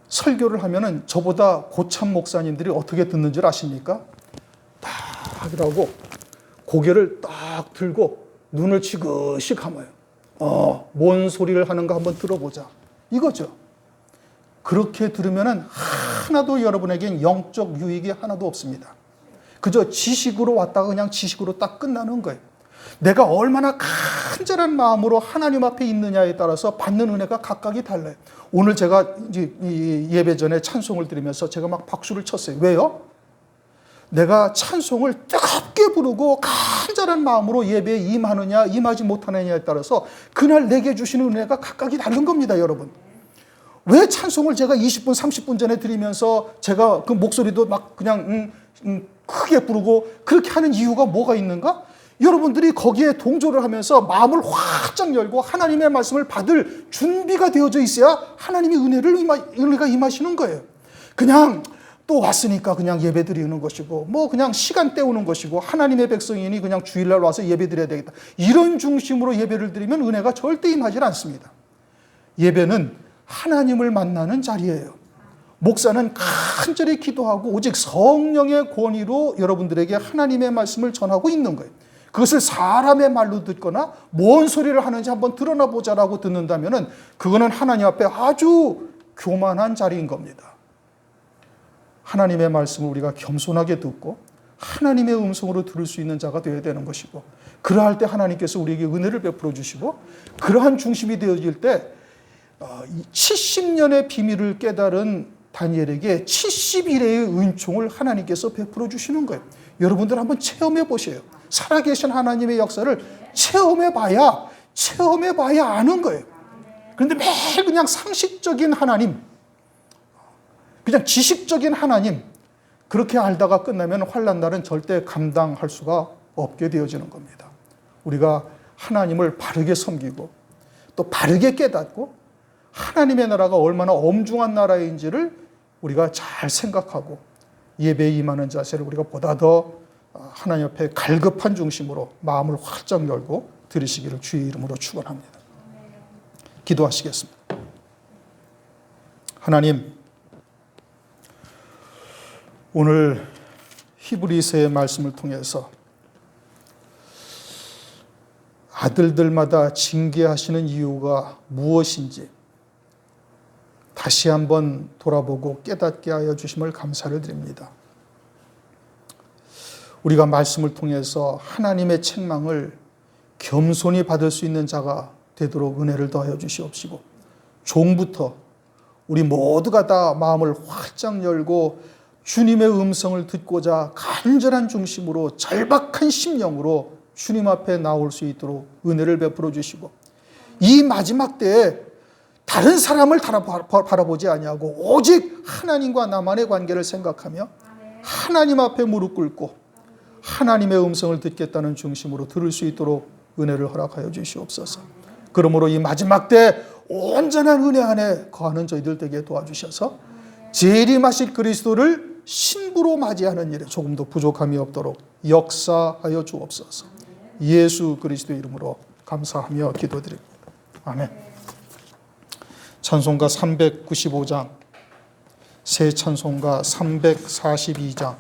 설교를 하면은 저보다 고참 목사님들이 어떻게 듣는 줄 아십니까? 딱 이러고 고개를 딱 들고 눈을 지그시 감아요. 뭔 소리를 하는가 한번 들어보자. 이거죠. 그렇게 들으면은 하나도 여러분에겐 영적 유익이 하나도 없습니다. 그저 지식으로 왔다가 그냥 지식으로 딱 끝나는 거예요. 내가 얼마나 간절한 마음으로 하나님 앞에 있느냐에 따라서 받는 은혜가 각각이 달라요. 오늘 제가 이제 이 예배 전에 찬송을 드리면서 제가 막 박수를 쳤어요. 왜요? 내가 찬송을 뜨겁게 부르고 간절한 마음으로 예배에 임하느냐 임하지 못하느냐에 따라서 그날 내게 주시는 은혜가 각각이 다른 겁니다, 여러분. 왜 찬송을 제가 20분, 30분 전에 드리면서 제가 그 목소리도 막 그냥 크게 부르고 그렇게 하는 이유가 뭐가 있는가? 여러분들이 거기에 동조를 하면서 마음을 활짝 열고 하나님의 말씀을 받을 준비가 되어져 있어야 하나님의 은혜가 임하시는 거예요. 그냥 또 왔으니까 그냥 예배 드리는 것이고 뭐 그냥 시간 때우는 것이고 하나님의 백성이니 그냥 주일날 와서 예배 드려야 되겠다. 이런 중심으로 예배를 드리면 은혜가 절대 임하지 않습니다. 예배는 하나님을 만나는 자리예요. 목사는 간절히 기도하고 오직 성령의 권위로 여러분들에게 하나님의 말씀을 전하고 있는 거예요. 그것을 사람의 말로 듣거나 뭔 소리를 하는지 한번 드러나 보자라고 듣는다면 그거는 하나님 앞에 아주 교만한 자리인 겁니다. 하나님의 말씀을 우리가 겸손하게 듣고 하나님의 음성으로 들을 수 있는 자가 되어야 되는 것이고 그러할 때 하나님께서 우리에게 은혜를 베풀어 주시고 그러한 중심이 되어질 때 70년의 비밀을 깨달은 다니엘에게 70일의 은총을 하나님께서 베풀어 주시는 거예요. 여러분들 한번 체험해 보세요. 살아계신 하나님의 역사를 체험해 봐야 아는 거예요. 그런데 매일 그냥 상식적인 하나님, 그냥 지식적인 하나님, 그렇게 알다가 끝나면 환난 날은 절대 감당할 수가 없게 되어지는 겁니다. 우리가 하나님을 바르게 섬기고 또 바르게 깨닫고 하나님의 나라가 얼마나 엄중한 나라인지를 우리가 잘 생각하고 예배에 임하는 자세를 우리가 보다 더 하나님 앞에 갈급한 중심으로 마음을 활짝 열고 들으시기를 주의 이름으로 축원합니다. 기도하시겠습니다. 하나님, 오늘 히브리서의 말씀을 통해서 아들들마다 징계하시는 이유가 무엇인지 다시 한번 돌아보고 깨닫게 하여 주심을 감사를 드립니다. 우리가 말씀을 통해서 하나님의 책망을 겸손히 받을 수 있는 자가 되도록 은혜를 더하여 주시옵시고 종부터 우리 모두가 다 마음을 활짝 열고 주님의 음성을 듣고자 간절한 중심으로 절박한 심령으로 주님 앞에 나올 수 있도록 은혜를 베풀어 주시고 이 마지막 때에 다른 사람을 바라보지 아니하고 오직 하나님과 나만의 관계를 생각하며 하나님 앞에 무릎 꿇고 하나님의 음성을 듣겠다는 중심으로 들을 수 있도록 은혜를 허락하여 주시옵소서. 그러므로 이 마지막 때 온전한 은혜 안에 거하는 저희들 되게 도와주셔서 재림하실 그리스도를 신부로 맞이하는 일에 조금 더 부족함이 없도록 역사하여 주옵소서. 예수 그리스도의 이름으로 감사하며 기도드립니다. 아멘. 찬송가 395장, 새 찬송가 342장,